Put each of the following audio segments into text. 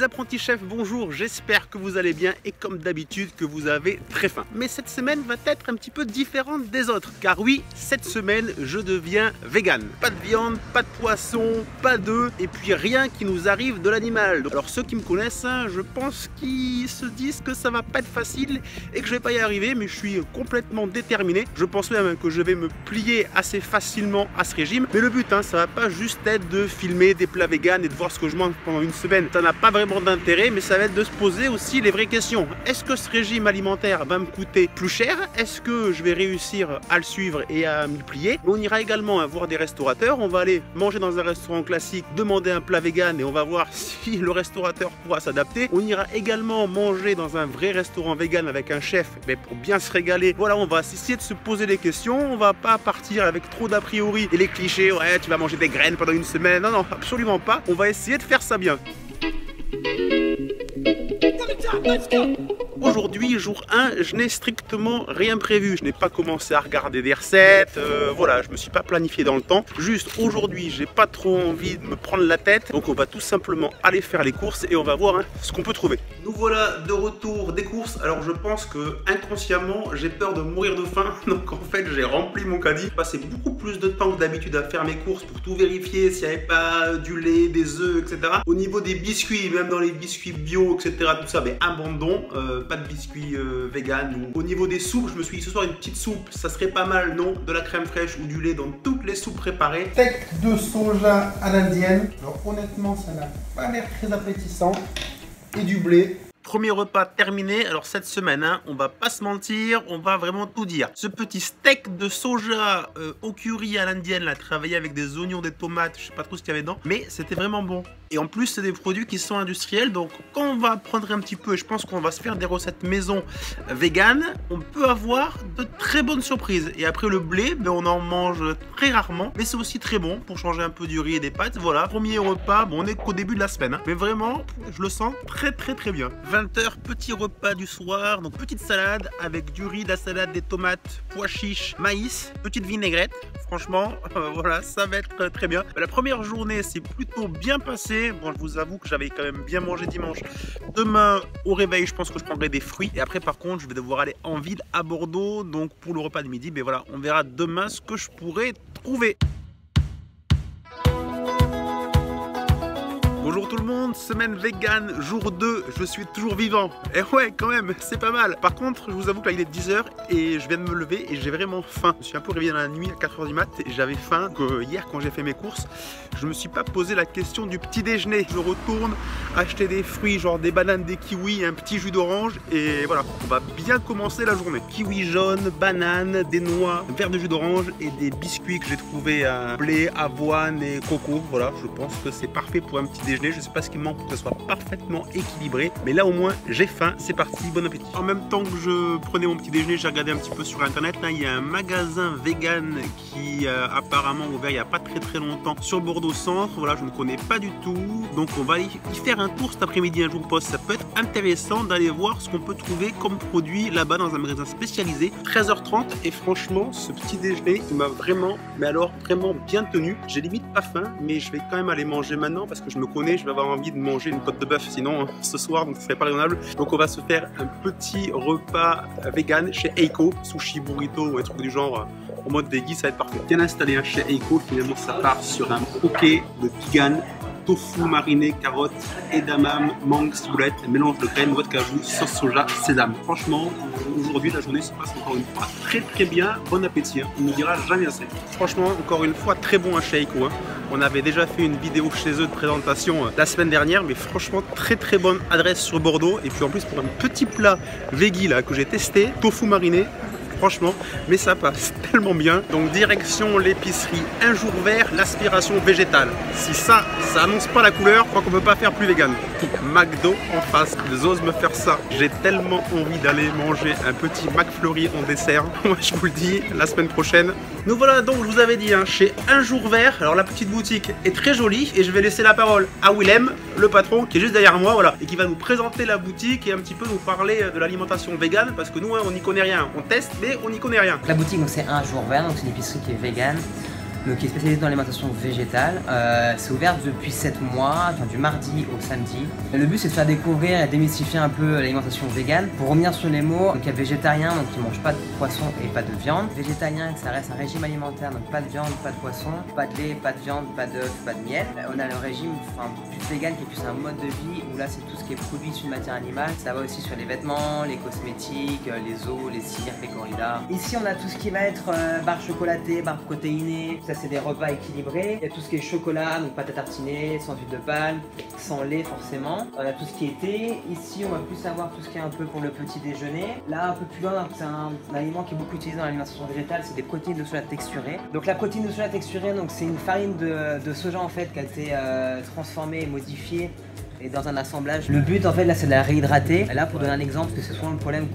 Les apprentis chefs, bonjour, j'espère que vous allez bien et comme d'habitude que vous avez très faim. Mais cette semaine va être un petit peu différente des autres, car oui, cette semaine je deviens vegan. Pas de viande, pas de poisson, pas d'œufs et puis rien qui nous arrive de l'animal. Alors ceux qui me connaissent, je pense qu'ils se disent que ça va pas être facile et que je vais pas y arriver, mais je suis complètement déterminé. Je pense même que je vais me plier assez facilement à ce régime. Mais le but, ça va pas juste être de filmer des plats vegan et de voir ce que je mange pendant une semaine. Ça n'a pas vraiment d'intérêt, mais ça va être de se poser aussi les vraies questions. Est-ce que ce régime alimentaire va me coûter plus cher? Est-ce que je vais réussir à le suivre et à m'y plier? On ira également voir des restaurateurs. On va aller manger dans un restaurant classique, demander un plat vegan et on va voir si le restaurateur pourra s'adapter. On ira également manger dans un vrai restaurant vegan avec un chef, mais pour bien se régaler. Voilà, on va essayer de se poser les questions. On va pas partir avec trop d'a priori et les clichés. Ouais, tu vas manger des graines pendant une semaine. Non, non, absolument pas. On va essayer de faire ça bien. Aujourd'hui, jour 1, je n'ai strictement rien prévu. Je n'ai pas commencé à regarder des recettes. Voilà, je me suis pas planifié dans le temps. Juste aujourd'hui, j'ai pas trop envie de me prendre la tête. Donc on va tout simplement aller faire les courses et on va voir ce qu'on peut trouver. Nous voilà de retour des courses. Alors je pense que inconsciemment, j'ai peur de mourir de faim. Donc en fait, j'ai rempli mon caddie. J'ai passé beaucoup plus de temps que d'habitude à faire mes courses pour tout vérifier s'il n'y avait pas du lait, des œufs, etc. Au niveau des biscuits, même dans les biscuits bio, etc. Tout ça, mais abandon. Pas de biscuits vegan. Au niveau des soupes, je me suis dit ce soir une petite soupe, ça serait pas mal, non? De la crème fraîche ou du lait dans toutes les soupes préparées. Steak de soja à l'indienne. Alors honnêtement, ça n'a pas l'air très appétissant. Et du blé. Premier repas terminé. Alors cette semaine, on va pas se mentir, on va vraiment tout dire. Ce petit steak de soja au curry à l'indienne, là, travaillé avec des oignons, des tomates, je sais pas trop ce qu'il y avait dedans, mais c'était vraiment bon. Et en plus, c'est des produits qui sont industriels, donc quand on va apprendre un petit peu, et je pense qu'on va se faire des recettes maison vegan, on peut avoir de très bonnes surprises. Et après le blé, ben, on en mange très rarement, mais c'est aussi très bon pour changer un peu du riz et des pâtes. Voilà, premier repas, bon, on est qu'au début de la semaine, mais vraiment, je le sens très bien. 20h, petit repas du soir, donc petite salade avec du riz, de la salade, des tomates, pois chiches, maïs, petite vinaigrette. Franchement, voilà, ça va être très bien. La première journée s'est plutôt bien passée. Bon, je vous avoue que j'avais quand même bien mangé dimanche. Demain, au réveil, je pense que je prendrai des fruits. Et après, par contre, je vais devoir aller en ville à Bordeaux. Donc, pour le repas de midi, ben voilà, on verra demain ce que je pourrai trouver. Bonjour tout le monde, semaine vegan, jour 2, je suis toujours vivant. Et ouais, quand même, c'est pas mal. Par contre, je vous avoue que là il est 10h et je viens de me lever et j'ai vraiment faim. Je suis un peu réveillé dans la nuit à 4h du mat et j'avais faim que hier quand j'ai fait mes courses. Je me suis pas posé la question du petit déjeuner. Je retourne acheter des fruits, genre des bananes, des kiwis, un petit jus d'orange et voilà, on va bien commencer la journée. Kiwi jaune, bananes, des noix, un verre de jus d'orange et des biscuits que j'ai trouvé à blé, avoine et coco. Voilà, je pense que c'est parfait pour un petit déjeuner. Je sais pas ce qui me manque pour que ce soit parfaitement équilibré, mais là au moins j'ai faim, c'est parti, bon appétit. En même temps que je prenais mon petit déjeuner, j'ai regardé un petit peu sur internet. Là il y a un magasin vegan qui apparemment ouvert il n'y a pas très longtemps sur Bordeaux Centre. Voilà, je ne connais pas du tout, donc on va y faire un tour cet après-midi, un jour poste. Ça peut être intéressant d'aller voir ce qu'on peut trouver comme produit là-bas dans un magasin spécialisé. 13h30 et franchement ce petit déjeuner il m'a vraiment, mais alors vraiment bien tenu. J'ai limite pas faim, mais je vais quand même aller manger maintenant parce que je me connais. Je vais avoir envie de manger une côte de bœuf sinon ce soir, donc ce serait pas raisonnable. Donc on va se faire un petit repas vegan chez Eiko, sushi, burrito ou un truc du genre en mode veggie, ça va être parfait. Bien installé chez Eiko, finalement ça part sur un poké de vegan, tofu mariné, carottes, edamame, mangue, ciboulette, mélange de crème, noix de cajou, sauce soja, sésame. Franchement, aujourd'hui la journée se passe encore une fois très bien. Bon appétit, on ne dira jamais assez. Franchement, encore une fois très bon chez Eiko. On avait déjà fait une vidéo chez eux de présentation la semaine dernière, mais franchement très bonne adresse sur Bordeaux. Et puis en plus pour un petit plat veggie là que j'ai testé, tofu mariné. Franchement, mais ça passe tellement bien. Donc direction l'épicerie, un jour vert, l'aspiration végétale. Si ça annonce pas la couleur, je crois qu'on peut pas faire plus vegan. McDo en face, ils osent me faire ça. J'ai tellement envie d'aller manger un petit McFlurry en dessert. Moi je vous le dis, la semaine prochaine. Nous voilà donc, je vous avais dit, chez Un Jour Vert. Alors la petite boutique est très jolie et je vais laisser la parole à Willem, le patron, qui est juste derrière moi, voilà, et qui va nous présenter la boutique et un petit peu nous parler de l'alimentation vegan, parce que nous, on n'y connaît rien. On teste, mais on n'y connaît rien. La boutique, c'est Un Jour Vert, donc c'est une épicerie qui est vegan. donc qui est spécialisé dans l'alimentation végétale. C'est ouvert depuis 7 mois, enfin, du mardi au samedi. Et le but c'est de faire découvrir et démystifier un peu l'alimentation végane. Pour revenir sur les mots, donc il y a végétarien, donc qui ne mange pas de poisson et pas de viande. Végétarien, ça reste un régime alimentaire, donc pas de viande, pas de poisson, pas de lait, pas de viande, pas d'œufs, pas de miel. On a le régime plus vegan qui est plus un mode de vie où là c'est tout ce qui est produit issu de matière animale. Ça va aussi sur les vêtements, les cosmétiques, les os, les cires, les corridas. Ici on a tout ce qui va être barres chocolatées, barres protéinées. Ça c'est des repas équilibrés. Il y a tout ce qui est chocolat, donc pâte à tartiner, sans huile de palme, sans lait forcément. On a tout ce qui est thé. Ici on va plus avoir tout ce qui est un peu pour le petit déjeuner. Là un peu plus loin, c'est un aliment qui est beaucoup utilisé dans l'alimentation végétale, c'est des protéines de soja texturées. Donc la protéine de soja texturée, donc c'est une farine de soja en fait qui a été transformée et modifiée et dans un assemblage. Le but en fait là c'est de la réhydrater. Et là pour donner un exemple, parce que c'est souvent le problème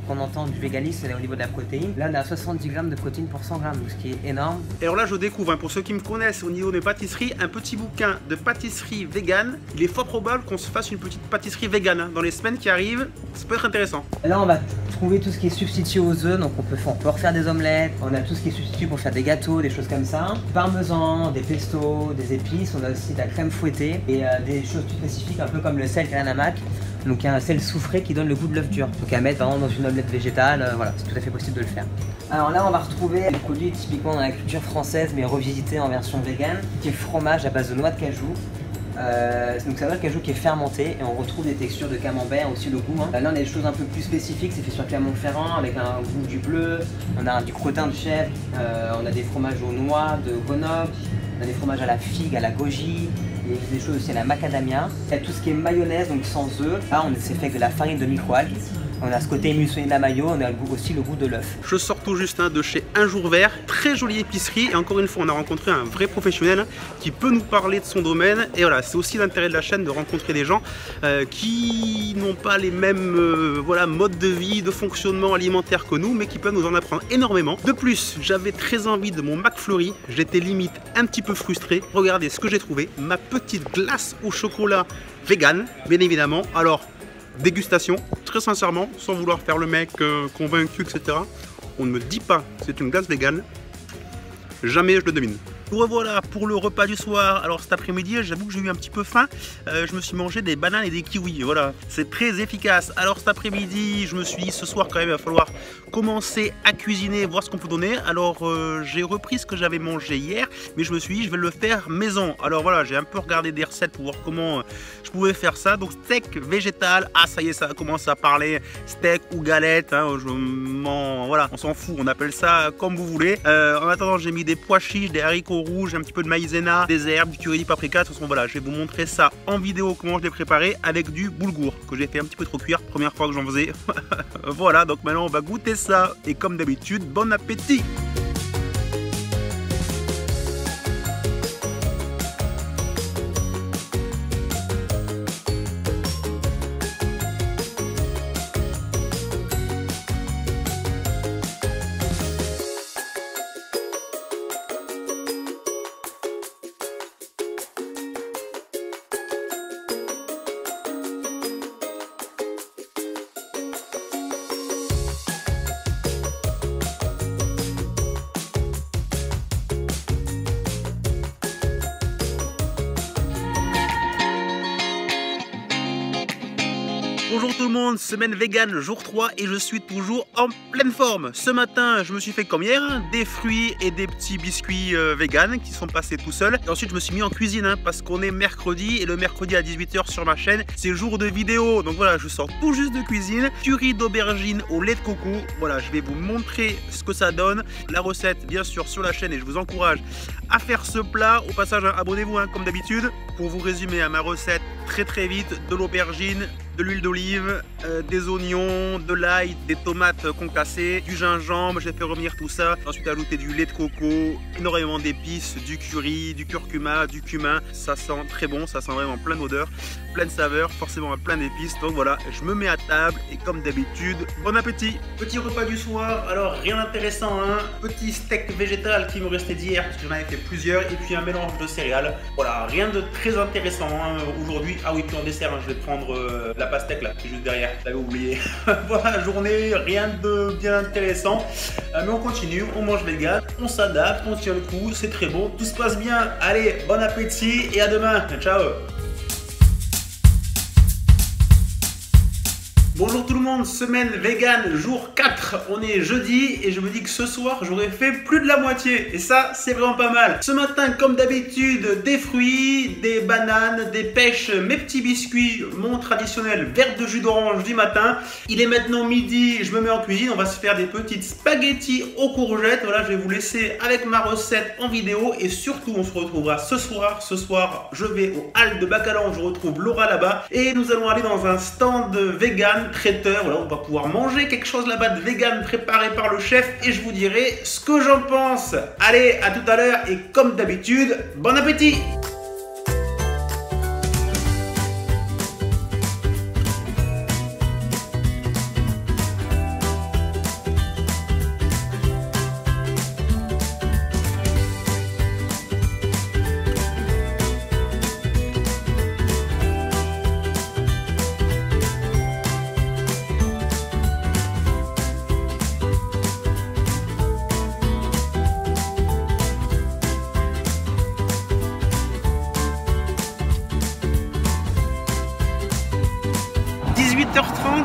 qu'on entend du véganisme, c'est au niveau de la protéine. Là on a 70 grammes de protéines pour 100 grammes, donc ce qui est énorme. Et alors là je découvre, pour ceux qui me connaissent au niveau des pâtisseries, un petit bouquin de pâtisserie végane. Il est fort probable qu'on se fasse une petite pâtisserie végane dans les semaines qui arrivent. Ça peut être intéressant. Et là on va trouver tout ce qui est substitué aux œufs, donc on peut refaire des omelettes, on a tout ce qui est substitué pour faire des gâteaux, des choses comme ça. Parmesan, des pestos, des épices, on a aussi de la crème fouettée et des choses plus spécifiques, un peu comme le sel Kalanamac. Donc il y a un sel soufré qui donne le goût de l'œuf dur. Donc à mettre par exemple dans une omelette végétale, voilà, c'est tout à fait possible de le faire. Alors là on va retrouver des produits typiquement dans la culture française mais revisités en version végane, qui est fromage à base de noix de cajou. Donc c'est un noix de cajou qui est fermenté et on retrouve des textures de camembert, aussi le goût. Là on a des choses un peu plus spécifiques, c'est fait sur Clermont-Ferrand avec un goût du bleu, on a du crottin de chèvre, on a des fromages aux noix de Grenoble, on a des fromages à la figue, à la goji, il y a des choses aussi à la macadamia. Il y a tout ce qui est mayonnaise, donc sans œufs. Là c'est fait avec de la farine de microalgues. On a ce côté émulsionné de la mayo, on a aussi le goût de l'œuf. Je sors tout juste de chez Un Jour Vert, très jolie épicerie et encore une fois on a rencontré un vrai professionnel qui peut nous parler de son domaine et voilà, c'est aussi l'intérêt de la chaîne de rencontrer des gens qui n'ont pas les mêmes voilà, modes de vie, de fonctionnement alimentaire que nous mais qui peuvent nous en apprendre énormément. De plus, j'avais très envie de mon McFlurry, j'étais limite un petit peu frustré. Regardez ce que j'ai trouvé, ma petite glace au chocolat vegan, bien évidemment. Alors, dégustation, très sincèrement, sans vouloir faire le mec convaincu, etc. On ne me dit pas que c'est une glace végane, jamais je le devine. Revoilà pour le repas du soir. Alors cet après-midi, j'avoue que j'ai eu un petit peu faim. Je me suis mangé des bananes et des kiwis. Voilà, c'est très efficace. Alors cet après-midi, je me suis dit ce soir quand même, il va falloir commencer à cuisiner, voir ce qu'on peut donner. Alors j'ai repris ce que j'avais mangé hier, mais je me suis dit je vais le faire maison. Alors voilà, j'ai un peu regardé des recettes pour voir comment je pouvais faire ça. Donc steak végétal. Ah ça y est, ça a commencé à parler. Steak ou galette. Hein, voilà, on s'en fout. On appelle ça comme vous voulez. En attendant, j'ai mis des pois chiches, des haricots rouge, un petit peu de maïzena, des herbes, du curry, du paprika. De toute façon voilà, je vais vous montrer ça en vidéo comment je l'ai préparé avec du boulgour que j'ai fait un petit peu trop cuire, première fois que j'en faisais. Voilà, donc maintenant on va goûter ça et comme d'habitude, bon appétit. Bonjour tout le monde, semaine vegan jour 3 et je suis toujours en pleine forme. Ce matin, je me suis fait comme hier, des fruits et des petits biscuits vegan qui sont passés tout seuls. Et ensuite, je me suis mis en cuisine parce qu'on est mercredi et le mercredi à 18 h sur ma chaîne, c'est jour de vidéo. Donc voilà, je sors tout juste de cuisine. Curry d'aubergine au lait de coco. Voilà, je vais vous montrer ce que ça donne. La recette, bien sûr, sur la chaîne et je vous encourage à faire ce plat. Au passage, abonnez-vous comme d'habitude. Pour vous résumer ma recette très vite, de l'aubergine, de l'huile d'olive, des oignons, de l'ail, des tomates concassées, du gingembre, j'ai fait revenir tout ça. Ensuite ajouter du lait de coco, énormément d'épices, du curry, du curcuma, du cumin. Ça sent très bon, ça sent vraiment plein d'odeurs, plein de saveurs, forcément plein d'épices. Donc voilà, je me mets à table et comme d'habitude, bon appétit. Petit repas du soir, alors rien d'intéressant, hein. Petit steak végétal qui me restait d'hier parce que j'en avais fait plusieurs et puis un mélange de céréales. Voilà, rien de très intéressant hein, aujourd'hui. Ah oui, puis en dessert, hein, je vais prendre la pastèque là, qui est juste derrière, j'avais oublié. Voilà, journée, rien de bien intéressant. Mais on continue, on mange vegan, on s'adapte, on tient le coup, c'est très bon, tout se passe bien. Allez, bon appétit et à demain. Ciao. Bonjour tout le monde, semaine vegan, jour 4, on est jeudi et je me dis que ce soir j'aurais fait plus de la moitié et ça c'est vraiment pas mal. Ce matin comme d'habitude des fruits, des bananes, des pêches, mes petits biscuits, mon traditionnel verre de jus d'orange du matin. Il est maintenant midi, je me mets en cuisine, on va se faire des petites spaghettis aux courgettes. Voilà, je vais vous laisser avec ma recette en vidéo et surtout on se retrouvera ce soir. Ce soir je vais au Halles de Bacalan, je retrouve Laura là-bas et nous allons aller dans un stand vegan traiteur, voilà, on va pouvoir manger quelque chose là-bas de vegan préparé par le chef et je vous dirai ce que j'en pense. Allez, à tout à l'heure et comme d'habitude, bon appétit!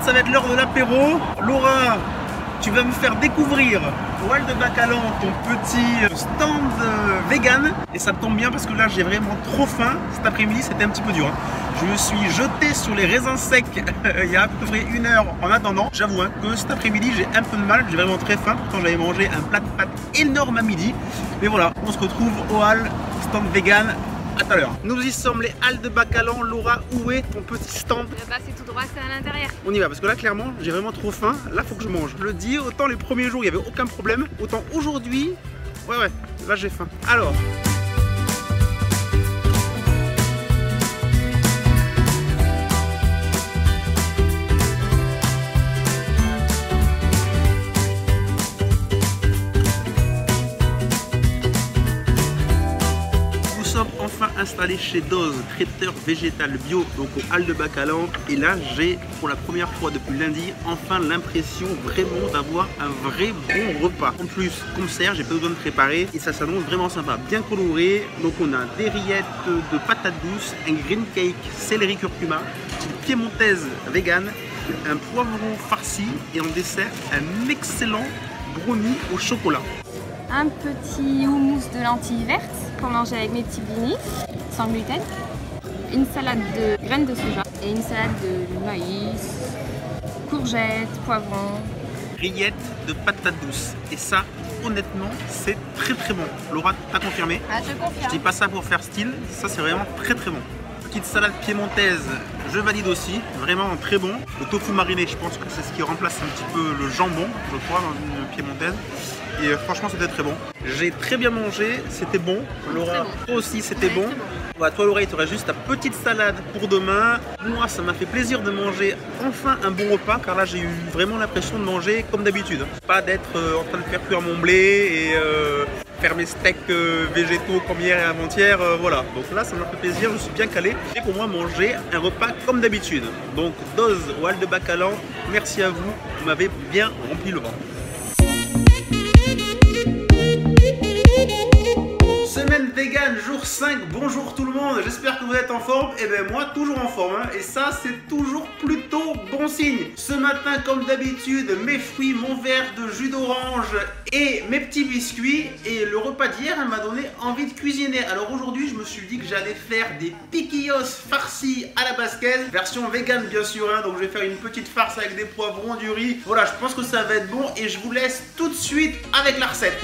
Ça va être l'heure de l'apéro. Laura, tu vas me faire découvrir au Halles de Bacalan ton petit stand vegan. Et ça tombe bien parce que là j'ai vraiment trop faim. Cet après-midi c'était un petit peu dur hein. Je me suis jeté sur les raisins secs il y a à peu près 1 heure en attendant. J'avoue hein, que cet après-midi j'ai un peu de mal, j'ai vraiment très faim. Pourtant j'avais mangé un plat de pâtes énorme à midi. Mais voilà, on se retrouve au Halles, stand vegan. À tout à l'heure. Nous y sommes, les Halles de Bacalan. Laura, où est ton petit stand? Bah c'est tout droit, c'est à l'intérieur. On y va parce que là clairement j'ai vraiment trop faim. Là faut que je mange. Je le dis, autant les premiers jours il n'y avait aucun problème, autant aujourd'hui, ouais là j'ai faim. Alors. Enfin installé chez Doz, traiteur végétal bio, donc au Halles de Bacalan. Et là, j'ai pour la première fois depuis lundi, enfin l'impression vraiment d'avoir un vrai bon repas. En plus, comme sert, j'ai pas besoin de préparer et ça s'annonce vraiment sympa, bien coloré. Donc on a des rillettes de patates douces, un green cake, céleri curcuma, une piémontaise vegan, un poivron farci et en dessert, un excellent brownie au chocolat. Un petit houmous de lentilles vertes pour manger avec mes petits blinis sans gluten. Une salade de graines de soja et une salade de maïs, courgettes, poivrons. Rillettes de patates douces. Et ça, honnêtement, c'est très très bon. Laura, t'as confirmé? Ah, je confirme. Je dis pas ça pour faire style, ça c'est vraiment très très bon. Petite salade piémontaise, je valide aussi, vraiment très bon. Le tofu mariné, je pense que c'est ce qui remplace un petit peu le jambon, je crois, dans une piémontaise. Et franchement, c'était très bon. J'ai très bien mangé, c'était bon. Laura, toi aussi, c'était bon. Voilà, toi, Laura, il t'aurait juste ta petite salade pour demain. Moi, ça m'a fait plaisir de manger enfin un bon repas, car là, j'ai eu vraiment l'impression de manger comme d'habitude. Pas d'être en train de faire cuire mon blé et faire mes steaks végétaux comme hier et avant-hier, voilà. Donc là, ça m'a fait plaisir, je suis bien calé. Et pour moi, manger un repas comme d'habitude. Donc, Doz au Halles de Bacalan, merci à vous, vous m'avez bien rempli le ventre. Semaine vegan, jour 5, bonjour tout le monde, j'espère que vous êtes en forme. Et bien moi toujours en forme hein. Et ça c'est toujours plutôt bon signe. Ce matin comme d'habitude, mes fruits, mon verre de jus d'orange et mes petits biscuits. Et le repas d'hier m'a donné envie de cuisiner. Alors aujourd'hui je me suis dit que j'allais faire des piquillos farcis à la basquaise, version vegan bien sûr hein. Donc je vais faire une petite farce avec des poivrons, du riz. Voilà, je pense que ça va être bon et je vous laisse tout de suite avec la recette.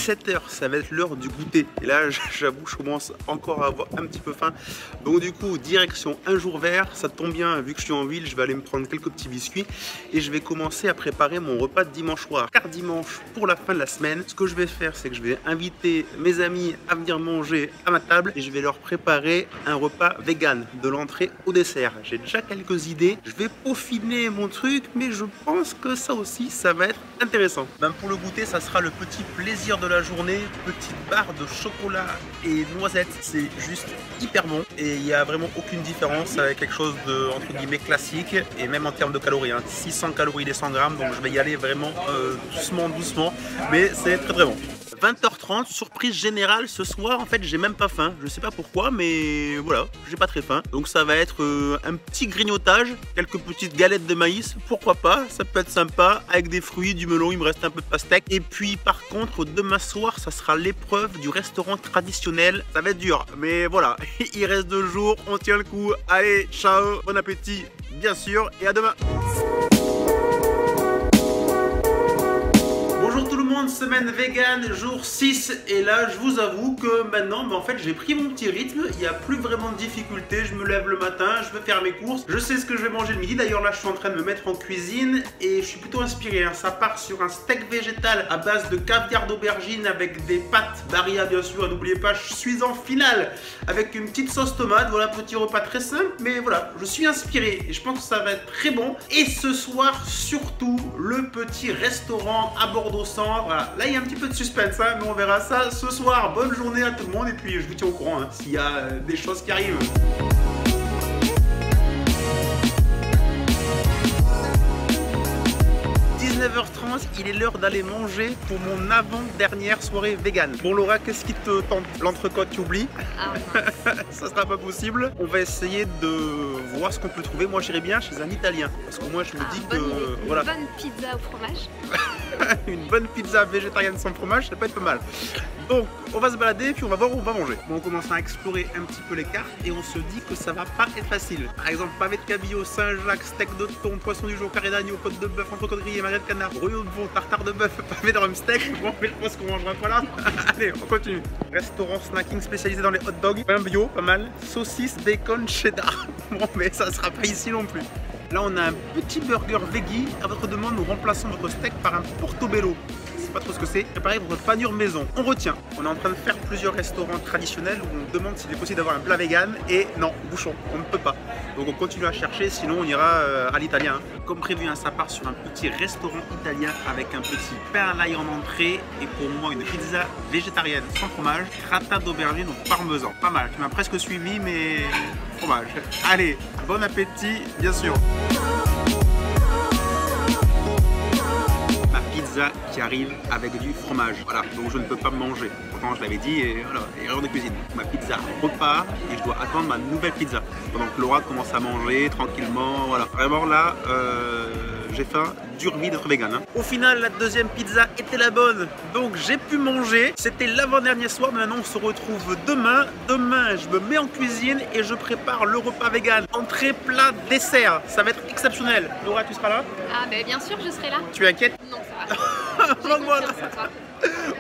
17 h, ça va être l'heure du goûter. Et là, j'avoue, je commence encore à avoir un petit peu faim. Donc du coup, direction un jour vert. Ça tombe bien, vu que je suis en ville, je vais aller me prendre quelques petits biscuits. Et je vais commencer à préparer mon repas de dimanche soir. Car dimanche, pour la fin de la semaine, ce que je vais faire, c'est que je vais inviter mes amis à venir manger à ma table. Et je vais leur préparer un repas vegan, de l'entrée au dessert. J'ai déjà quelques idées. Je vais peaufiner mon truc, mais je pense que ça aussi, ça va être intéressant. Ben, pour le goûter, ça sera le petit plaisir de la journée. Petite barre de chocolat et noisettes, c'est juste hyper bon. Et il n'y a vraiment aucune différence avec quelque chose de, entre guillemets, classique. Et même en termes de calories, hein. 600 calories les 100 grammes, donc je vais y aller vraiment doucement. Mais c'est très bon. 20h30, surprise générale ce soir. En fait, j'ai même pas faim. Je sais pas pourquoi, mais voilà, j'ai pas très faim. Donc ça va être un petit grignotage, quelques petites galettes de maïs, pourquoi pas, ça peut être sympa, avec des fruits, du melon, il me reste un peu de pastèque. Et puis par contre, demain soir, ça sera l'épreuve du restaurant traditionnel. Ça va être dur, mais voilà, il reste 2 jours, on tient le coup. Allez, ciao, bon appétit, bien sûr, et à demain. Bonjour tout le monde, semaine vegan, jour 6, et là je vous avoue que maintenant en fait j'ai pris mon petit rythme, il n'y a plus vraiment de difficulté, je me lève le matin, je vais faire mes courses, je sais ce que je vais manger le midi, d'ailleurs là je suis en train de me mettre en cuisine et je suis plutôt inspiré, hein. Ça part sur un steak végétal à base de caviar d'aubergine avec des pâtes Barilla bien sûr, n'oubliez pas je suis en finale avec une petite sauce tomate, voilà petit repas très simple, mais voilà, je suis inspiré et je pense que ça va être très bon. Et ce soir surtout le petit restaurant à Bordeaux Centre. Voilà, là il y a un petit peu de suspense, hein, mais on verra ça ce soir. Bonne journée à tout le monde et puis je vous tiens au courant hein, s'il y a des choses qui arrivent. 19h30, il est l'heure d'aller manger pour mon avant-dernière soirée vegan. Bon Laura, qu'est-ce qui te tente? L'entrecôte tu oublies? Ça sera pas possible. On va essayer de voir ce qu'on peut trouver. Moi j'irais bien chez un Italien. Parce que moi je me dis que... voilà. Une bonne pizza au fromage. Une bonne pizza végétarienne sans fromage, ça peut être pas mal. Donc on va se balader et puis on va voir où on va manger. Bon, on commence à explorer un petit peu les cartes et on se dit que ça va pas être facile. Par exemple, pavé de cabillaud, Saint-Jacques, steak de thon, poisson du jour, carré d'agneau, côte de bœuf, entrecôte grillée, marée de canard, rouleau de veau, tartare de bœuf, pavé de rhum steak. Bon, mais je pense qu'on mangera pas là. Allez, on continue. Restaurant snacking spécialisé dans les hot dogs, pain bio, pas mal. Saucisse, bacon, cheddar. Bon, mais ça sera pas ici non plus. Là, on a un petit burger veggie. À votre demande, nous remplaçons votre steak par un portobello. Je sais pas trop ce que c'est. Préparez votre panure maison. On retient. On est en train de faire plusieurs restaurants traditionnels où on demande s'il est possible d'avoir un plat vegan. Et non, bouchon, on ne peut pas. Donc on continue à chercher, sinon on ira à l'italien. Comme prévu, hein, ça part sur un petit restaurant italien avec un petit pain à l'ail en entrée. Et pour moi, une pizza végétarienne sans fromage. Gratin d'aubergine au parmesan. Pas mal. Tu m'as presque suivi, mais fromage. Allez, bon appétit, bien sûr. Qui arrive avec du fromage, voilà, donc je ne peux pas me manger. Pourtant je l'avais dit et voilà, erreur de cuisine. Ma pizza repart et je dois attendre ma nouvelle pizza. Pendant que Laura commence à manger tranquillement, voilà. Vraiment là, j'ai faim, dur vie d'être vegan. Hein. Au final, la deuxième pizza était la bonne, donc j'ai pu manger. C'était l'avant-dernier soir, mais maintenant on se retrouve demain. Demain, je me mets en cuisine et je prépare le repas vegan. Entrée, plat, dessert, ça va être exceptionnel. Laura, tu seras là? Ah ben bien sûr, je serai là. Tu es inquiète? Non, ça va. Donc voilà.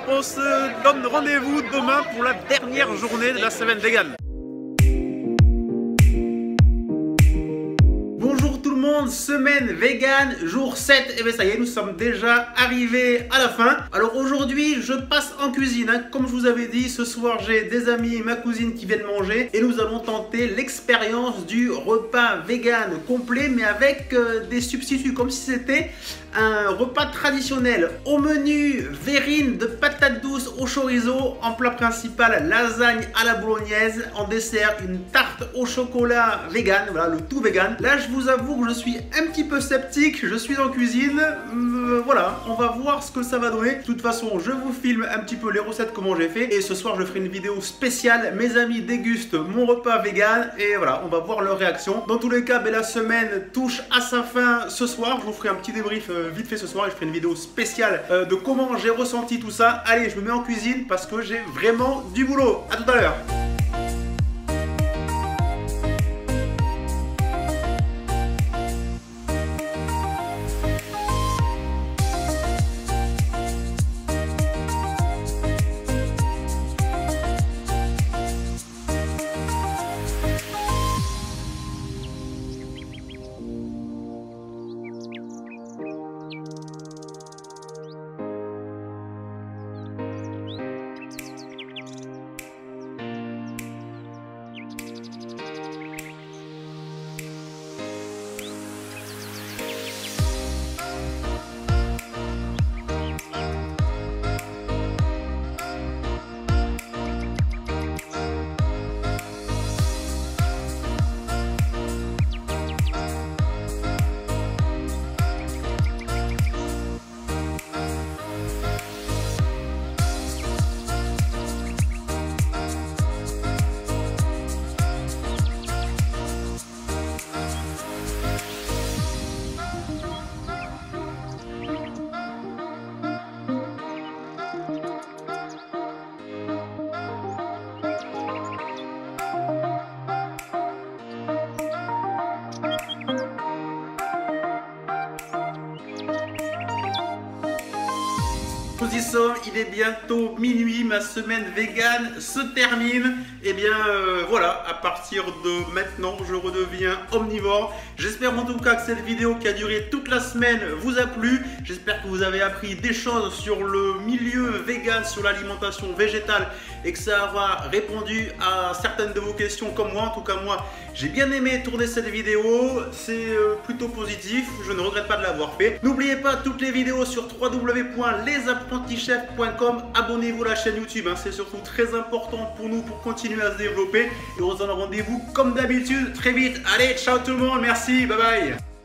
On se donne rendez-vous demain pour la dernière journée de la semaine vegan. Bonjour tout le monde, semaine vegan, jour 7, et bien ça y est, nous sommes déjà arrivés à la fin. Alors aujourd'hui, je passe en cuisine, hein. Comme je vous avais dit, ce soir j'ai des amis, ma cousine qui viennent manger, et nous allons tenter l'expérience du repas vegan complet, mais avec des substituts, comme si c'était un repas traditionnel. Au menu, verrine de patates douces au chorizo, en plat principal, lasagne à la bolognaise, en dessert, une tarte au chocolat vegan, voilà, le tout vegan. Là, je vous avoue que je suis un petit peu sceptique, je suis en cuisine, voilà, on va voir ce que ça va donner. De toute façon, je vous filme un petit peu les recettes, comment j'ai fait, et ce soir, je ferai une vidéo spéciale. Mes amis dégustent mon repas vegan, et voilà, on va voir leur réaction. Dans tous les cas, la semaine touche à sa fin ce soir. Je vous ferai un petit débrief vite fait ce soir et je ferai une vidéo spéciale de comment j'ai ressenti tout ça. Allez, je me mets en cuisine parce que j'ai vraiment du boulot. À tout à l'heure. Nous y sommes, il est bientôt minuit, ma semaine vegan se termine. Et bien voilà, à partir de maintenant, je redeviens omnivore. J'espère en tout cas que cette vidéo qui a duré toute la semaine vous a plu. J'espère que vous avez appris des choses sur le milieu vegan, sur l'alimentation végétale et que ça aura répondu à certaines de vos questions comme moi. En tout cas moi, j'ai bien aimé tourner cette vidéo, c'est plutôt positif, je ne regrette pas de l'avoir fait. N'oubliez pas toutes les vidéos sur www.lesapprentischefs.com. Abonnez-vous à la chaîne YouTube, hein, c'est surtout très important pour nous pour continuer à se développer. Et on se donne rendez-vous comme d'habitude très vite. Allez, ciao tout le monde, merci, bye bye.